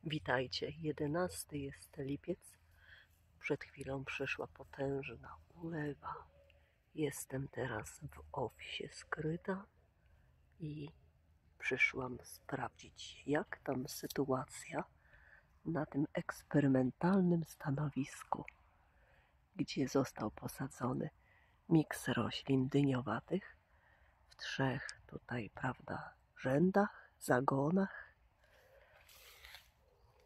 Witajcie, 11 jest lipiec. Przed chwilą przyszła potężna ulewa. Jestem teraz w ofisie skryta i przyszłam sprawdzić, jak tam sytuacja na tym eksperymentalnym stanowisku, gdzie został posadzony miks roślin dyniowatych w 3 tutaj, prawda, rzędach, zagonach.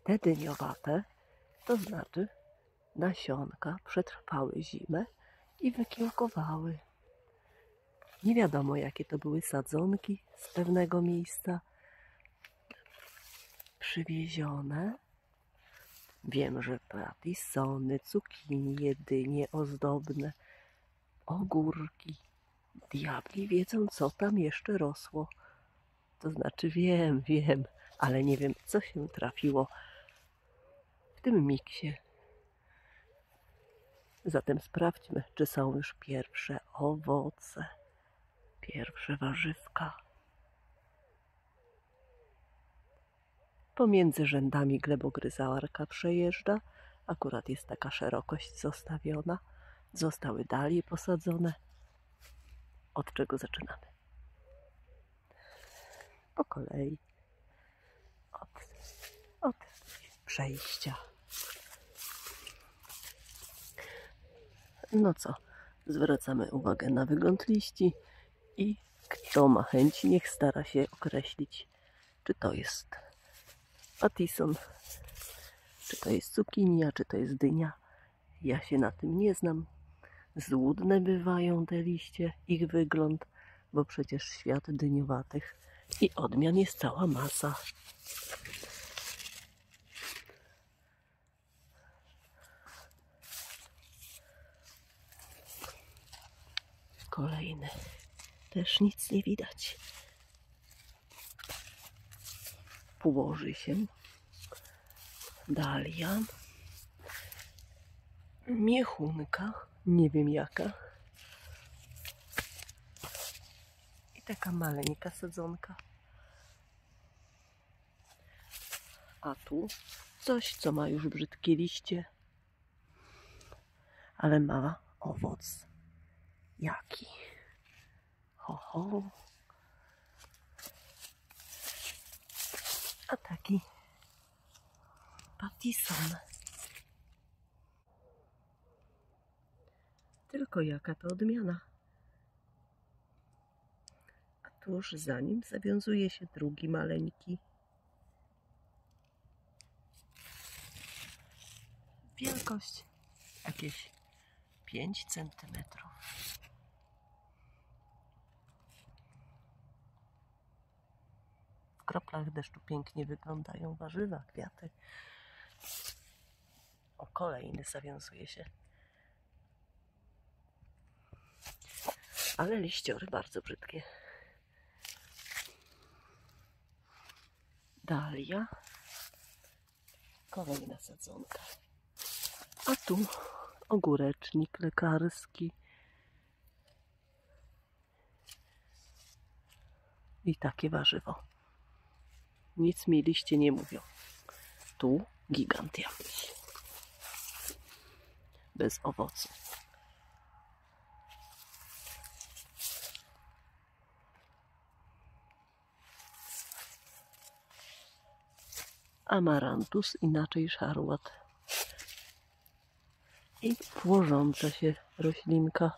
Te dyniowate, to znaczy nasionka, przetrwały zimę i wykiełkowały. Nie wiadomo, jakie to były sadzonki z pewnego miejsca przywiezione. Wiem, że patisony, cukinie, dynie ozdobne, ogórki. Diabli wiedzą, co tam jeszcze rosło. To znaczy wiem, ale nie wiem, co się trafiło w tym miksie. Zatem sprawdźmy, czy są już pierwsze owoce, pierwsze warzywka. Pomiędzy rzędami glebogryzarka przejeżdża. Akurat jest taka szerokość zostawiona. Zostały dalej posadzone. Od czego zaczynamy? Po kolei. Od przejścia. No co? Zwracamy uwagę na wygląd liści i kto ma chęć, niech stara się określić, czy to jest patison, czy to jest cukinia, czy to jest dynia. Ja się na tym nie znam. Złudne bywają te liście, ich wygląd, bo przecież świat dyniowatych i odmian jest cała masa. Kolejny. Też nic nie widać. Położy się dalia. Miechunka, nie wiem jaka. I taka maleńka sadzonka. A tu coś, co ma już brzydkie liście, ale ma owoc. Jaki? Ho, ho. A taki patison. Tylko jaka to odmiana. A tuż za nim zawiązuje się drugi maleńki. Wielkość jakieś 5 centymetrów. W kroplach deszczu pięknie wyglądają warzywa, kwiaty. O, kolejny zawiązuje się. Ale liściory bardzo brzydkie. Dalia. Kolejna sadzonka. A tu ogórecznik lekarski. I takie warzywo. Nic mi liście nie mówią. Tu gigant jakiś. Bez owocu. Amarantus, inaczej szarłat. I płożąca się roślinka.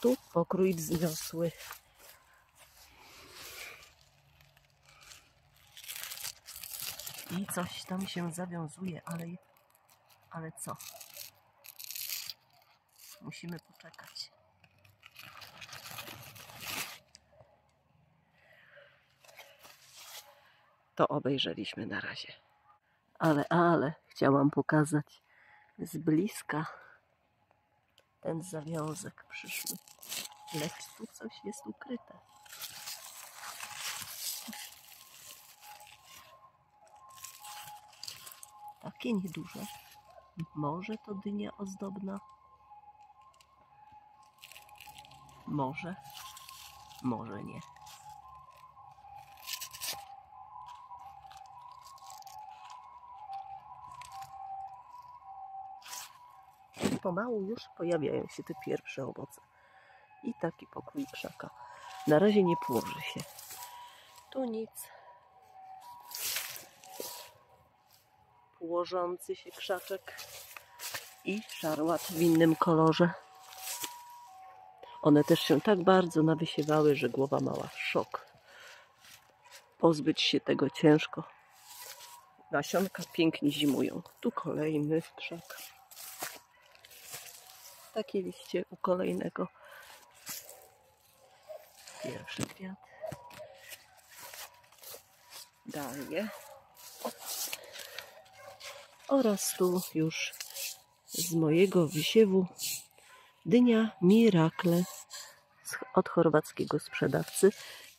Tu pokrój wzniosły. I coś tam się zawiązuje, ale co? Musimy poczekać. To obejrzeliśmy na razie. Ale chciałam pokazać z bliska ten zawiązek przyszły. Lecz tu coś jest ukryte. Takie nieduże. Może to dynia ozdobna? Może nie. i pomału już pojawiają się te pierwsze owoce. I taki pokrój krzaka. Na razie nie płoży się. Tu nic. Płożący się krzaczek i szarłat w innym kolorze. One też się tak bardzo nawysiewały, że głowa mała. Szok. Pozbyć się tego ciężko. Nasionka pięknie zimują. Tu kolejny krzak. Takie liście u kolejnego. Pierwszy kwiat. Dalie. Oraz tu już z mojego wysiewu dynia Miracle od chorwackiego sprzedawcy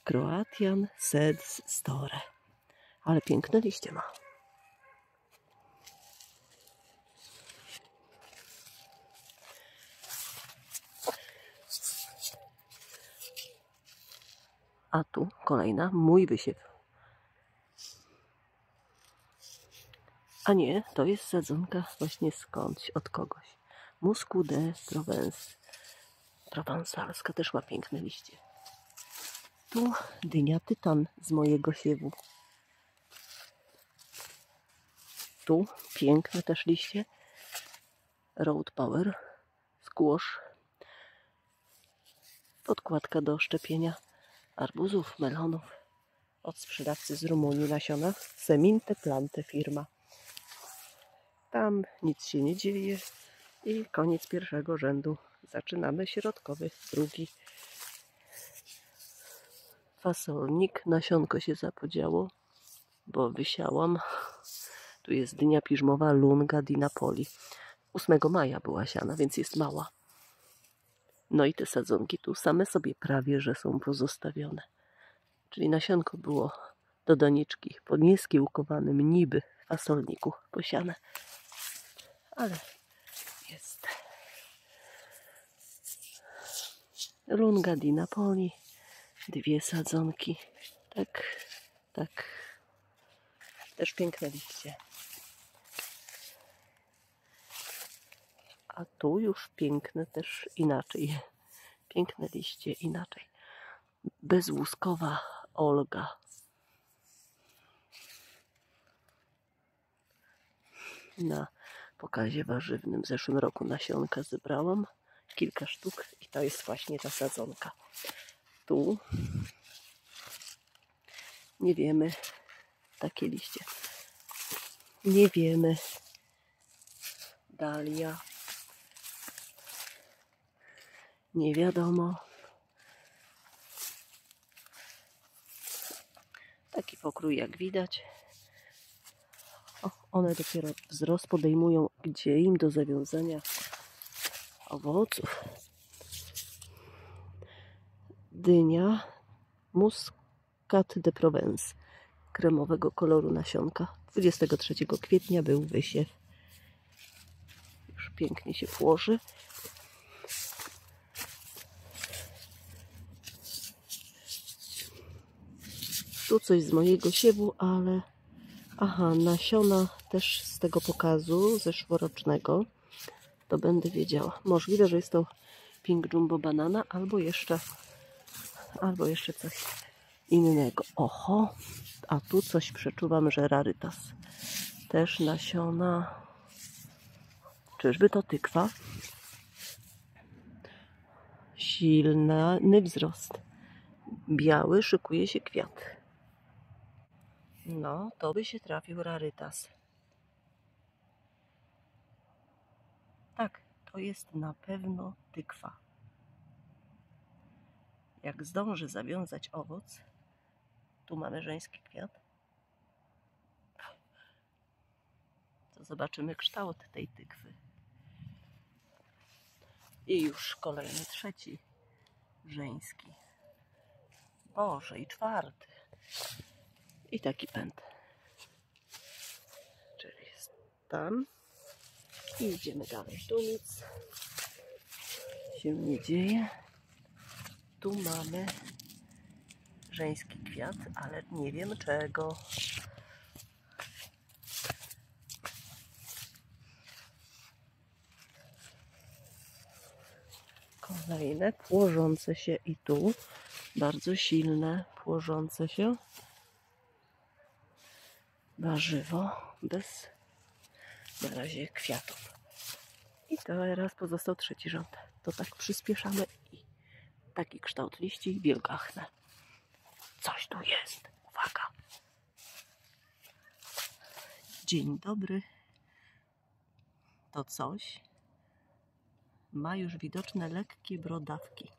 Croatian Seeds Store. Ale piękne liście ma. A tu kolejna, mój wysiew. A nie, to jest sadzonka właśnie skądś, od kogoś. Muscu de Provence. Prowansalska też ma piękne liście. Tu dynia Tytan z mojego siewu. Tu piękne też liście. Road Power. Squash. Podkładka do szczepienia arbuzów, melonów. Od sprzedawcy z Rumunii nasiona. Seminte Plante firma. Tam nic się nie dzieje. I koniec pierwszego rzędu. Zaczynamy środkowy, drugi. Fasolnik. Nasionko się zapodziało, bo wysiałam. Tu jest dynia piżmowa Lunga di Napoli. 8 maja była siana, więc jest mała. No i te sadzonki tu same sobie prawie, że są pozostawione. Czyli nasionko było do doniczki po nieskiełkowanym niby fasolniku posiane. Ale jest. Lunga di Napoli. 2 sadzonki. Tak, tak. Też piękne liście. A tu już piękne też inaczej. Piękne liście inaczej. Bezłuskowa Olga. Na pokazie warzywnym w zeszłym roku nasionka zebrałam. Kilka sztuk i to jest właśnie ta sadzonka. Tu nie wiemy, takie liście. Nie wiemy. Dalia. Nie wiadomo. Taki pokrój jak widać. O, one dopiero wzrost podejmują, gdzie im do zawiązania owoców. Dynia Muscat de Provence. Kremowego koloru nasionka. 23 kwietnia był wysiew. Już pięknie się płoży. Tu coś z mojego siewu, ale... Aha, nasiona też z tego pokazu zeszłorocznego. To będę wiedziała. Możliwe, że jest to Pink Jumbo Banana albo jeszcze coś innego. Oho, a tu coś przeczuwam, że Rarytas. Też nasiona. Czyżby to tykwa? Silny wzrost. Biały, szykuje się kwiat. No, to by się trafił Rarytas. Tak, to jest na pewno tykwa. Jak zdąży zawiązać owoc, tu mamy żeński kwiat, to zobaczymy kształt tej tykwy. I już kolejny, trzeci żeński. Boże, i 4. I taki pęd. Czyli jest tam. I idziemy dalej. Tu nic się nie dzieje. Tu mamy żeński kwiat, ale nie wiem czego. Kolejne płożące się i tu bardzo silne płożące się warzywo bez na razie kwiatów. I teraz pozostał trzeci rząd. To tak przyspieszamy i taki kształt liści wielgachne. Coś tu jest. Uwaga. Dzień dobry. To coś ma już widoczne lekkie brodawki.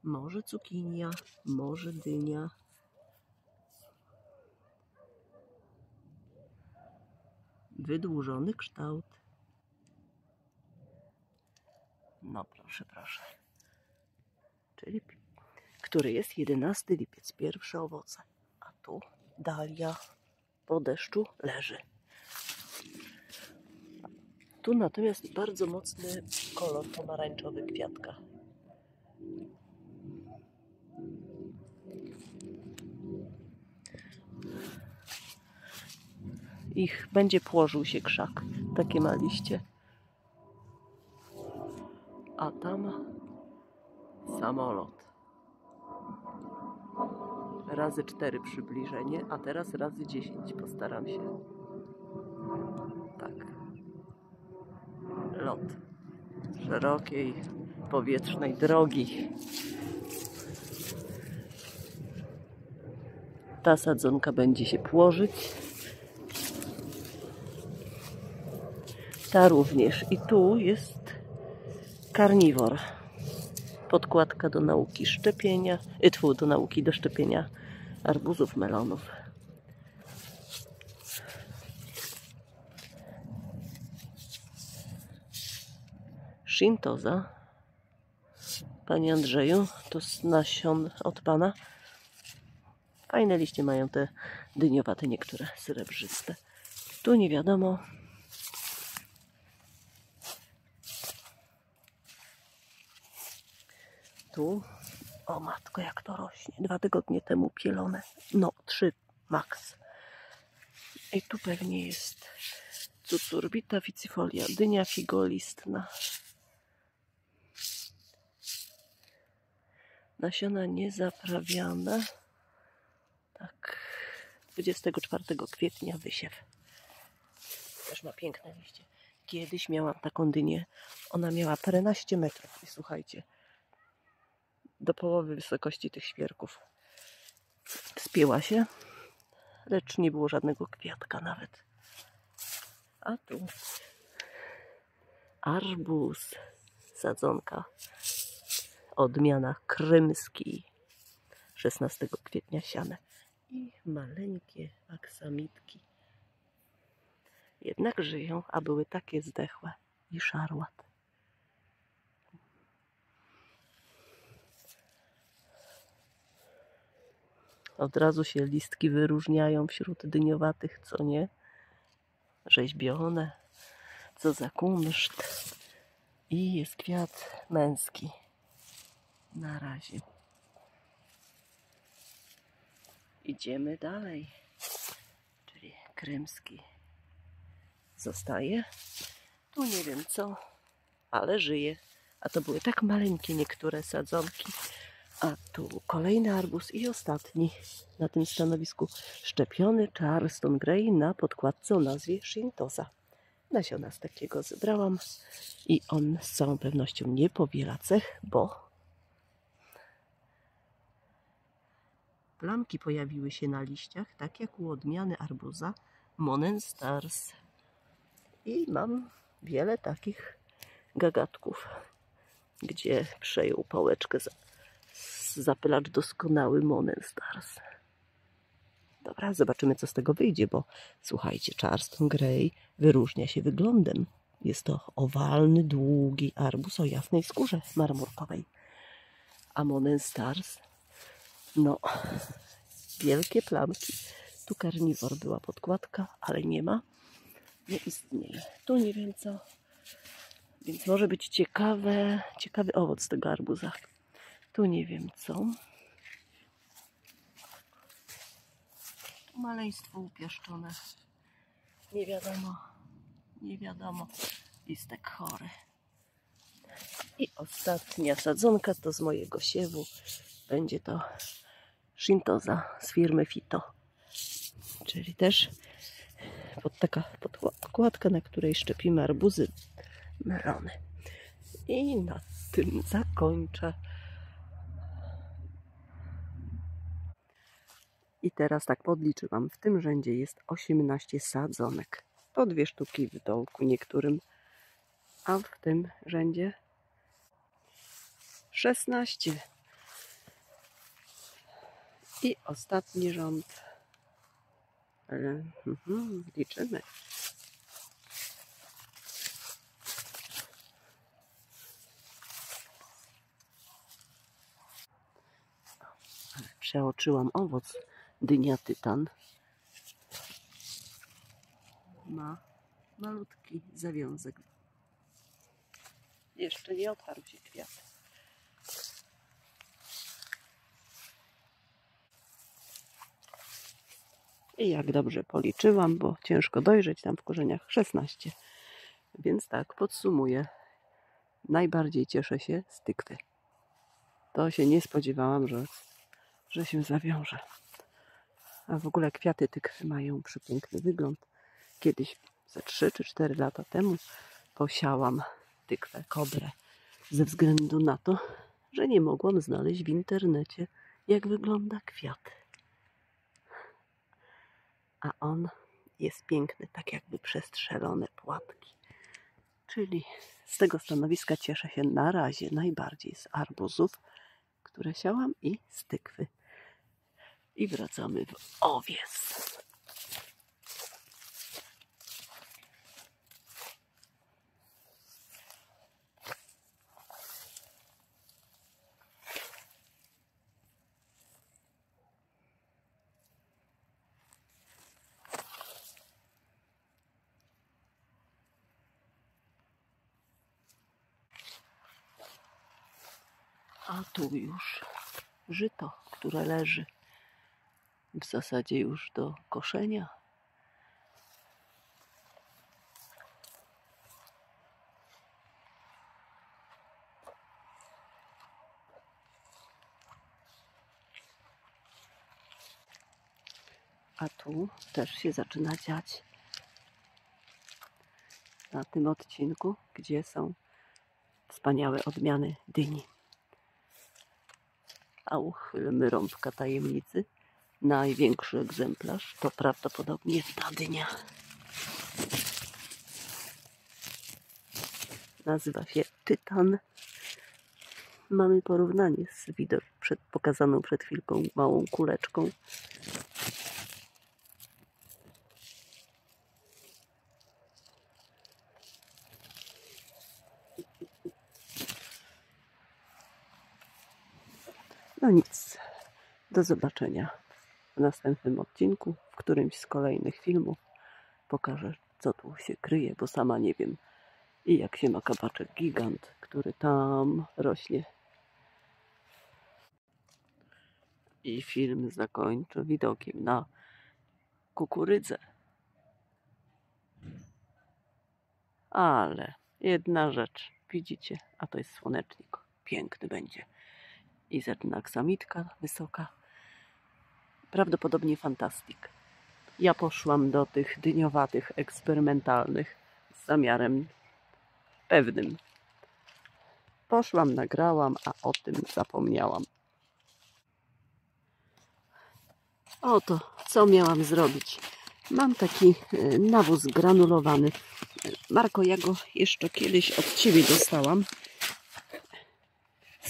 Może cukinia, może dynia. Wydłużony kształt. No proszę, proszę. Czyli który jest 11 lipiec, pierwsze owoce. A tu dalia po deszczu leży. Tu natomiast bardzo mocny kolor pomarańczowy kwiatka. Ich będzie płożył się krzak. Takie ma liście. A tam samolot. Razy 4 przybliżenie, a teraz razy 10. Postaram się. Tak. Lot szerokiej, powietrznej drogi. Ta sadzonka będzie się płożyć. Ta również. I tu jest karniwor. Podkładka do nauki szczepienia, do nauki do szczepienia arbuzów, melonów. Shintoza. Panie Andrzeju, to z nasion od Pana. Fajne liście mają te dyniowate, niektóre srebrzyste. Tu nie wiadomo. Tu, o matko, jak to rośnie. 2 tygodnie temu pielone. No, 3 max. I tu pewnie jest cucurbita ficifolia, dynia figolistna. Nasiona niezaprawiane. Tak, 24 kwietnia wysiew. Też ma piękne liście. Kiedyś miałam taką dynię. Ona miała paręnaście metrów. I słuchajcie, do połowy wysokości tych świerków. Spięła się, lecz nie było żadnego kwiatka nawet. A tu arbuz, sadzonka, odmiana krymski, 16 kwietnia siane. I maleńkie aksamitki. Jednak żyją, a były takie zdechłe. I szarłat. Od razu się listki wyróżniają wśród dyniowatych, co nie? Rzeźbione, co za kunszt. I jest kwiat męski. Na razie. Idziemy dalej. Czyli krymski zostaje. Tu nie wiem co, ale żyje. A to były tak maleńkie niektóre sadzonki. A tu kolejny arbuz i ostatni na tym stanowisku. Szczepiony Charleston Grey na podkładce o nazwie Shintoza. Nasiona z takiego zebrałam i on z całą pewnością nie powiela cech, bo plamki pojawiły się na liściach, tak jak u odmiany arbuza Monen Stars. I mam wiele takich gagatków, gdzie przejął pałeczkę zapylacz doskonały Monen Stars. Dobra, zobaczymy co z tego wyjdzie, bo słuchajcie, Charleston Grey wyróżnia się wyglądem. Jest to owalny, długi arbuz o jasnej skórze marmurkowej. A Monen Stars, no, wielkie plamki. Tu karniwor była podkładka, ale nie ma. Nie istnieje. Tu nie wiem co. Więc może być ciekawy owoc tego arbuza. Tu nie wiem co. Tu maleństwo upiaszczone. Nie wiadomo. Nie wiadomo. Listek chory. I ostatnia sadzonka to z mojego siewu. Będzie to Shintoza z firmy Fito. Czyli też taka podkładka, na której szczepimy arbuzy, melony. I na tym zakończę. I teraz tak podliczyłam. W tym rzędzie jest 18 sadzonek. Po 2 sztuki w dołku niektórym. A w tym rzędzie 16. I ostatni rząd. Liczymy. Przeoczyłam owoc. Dynia tytan. Ma malutki zawiązek. Jeszcze nie otwarł się kwiat. I jak dobrze policzyłam, bo ciężko dojrzeć tam w korzeniach, 16. Więc tak, podsumuję. Najbardziej cieszę się z tykwy. To się nie spodziewałam, że się zawiąże. A w ogóle kwiaty tykwy mają przepiękny wygląd. Kiedyś, ze 3 czy 4 lata temu, posiałam tykwę kobrę ze względu na to, że nie mogłam znaleźć w internecie, jak wygląda kwiat. A on jest piękny, tak jakby przestrzelone płatki. Czyli z tego stanowiska cieszę się na razie najbardziej z arbuzów, które siałam, i z tykwy. I wracamy w owies. A tu już żyto, które leży w zasadzie już do koszenia. A tu też się zaczyna dziać. Na tym odcinku, gdzie są wspaniałe odmiany dyni. A uchylmy rąbka tajemnicy. Największy egzemplarz to prawdopodobnie ta dynia. Nazywa się Tytan. Mamy porównanie z pokazaną przed chwilką małą kuleczką. No nic, do zobaczenia w następnym odcinku, w którymś z kolejnych filmów. Pokażę, co tu się kryje, bo sama nie wiem. I jak się ma kabaczek gigant, który tam rośnie. I film zakończę widokiem na kukurydzę. Ale jedna rzecz, widzicie, a to jest słonecznik. Piękny będzie. I zaczyna aksamitka wysoka. Prawdopodobnie fantastik. Ja poszłam do tych dyniowatych, eksperymentalnych z zamiarem pewnym. Poszłam, nagrałam, a o tym zapomniałam. Oto, co miałam zrobić. Mam taki nawóz granulowany. Marko, ja go jeszcze kiedyś od Ciebie dostałam.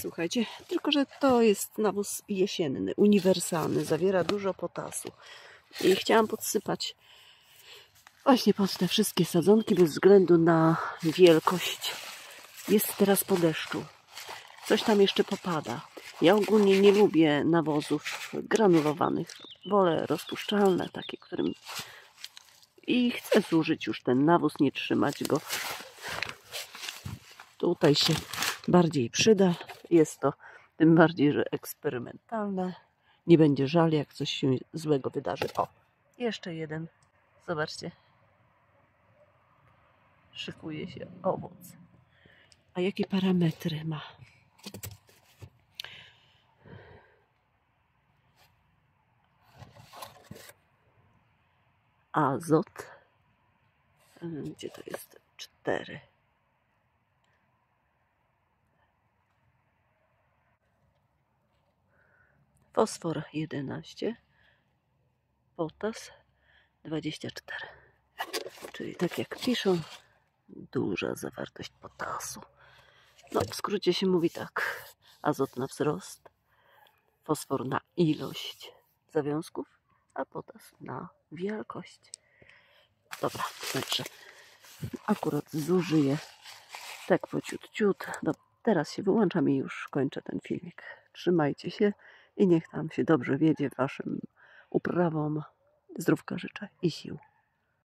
Słuchajcie, tylko że to jest nawóz jesienny, uniwersalny, zawiera dużo potasu. I chciałam podsypać właśnie pod te wszystkie sadzonki bez względu na wielkość. Jest teraz po deszczu. Coś tam jeszcze popada. Ja ogólnie nie lubię nawozów granulowanych. Wolę rozpuszczalne, takie, którym... I chcę zużyć już ten nawóz, nie trzymać go. Tutaj się bardziej przyda. Jest to tym bardziej, że eksperymentalne. Nie będzie żal, jak coś się złego wydarzy. O, jeszcze jeden. Zobaczcie. Szykuje się owoc. A jakie parametry ma? Azot. Gdzie to jest? 4. Fosfor 11. Potas 24. Czyli tak jak piszą, duża zawartość potasu. No, w skrócie się mówi tak. Azot na wzrost, fosfor na ilość zawiązków, a potas na wielkość. Dobra, znaczy akurat zużyję tak po ciut. Teraz się wyłączam i już kończę ten filmik. Trzymajcie się i niech tam się dobrze wiedzie waszym uprawom. Zdrówka życzę i sił.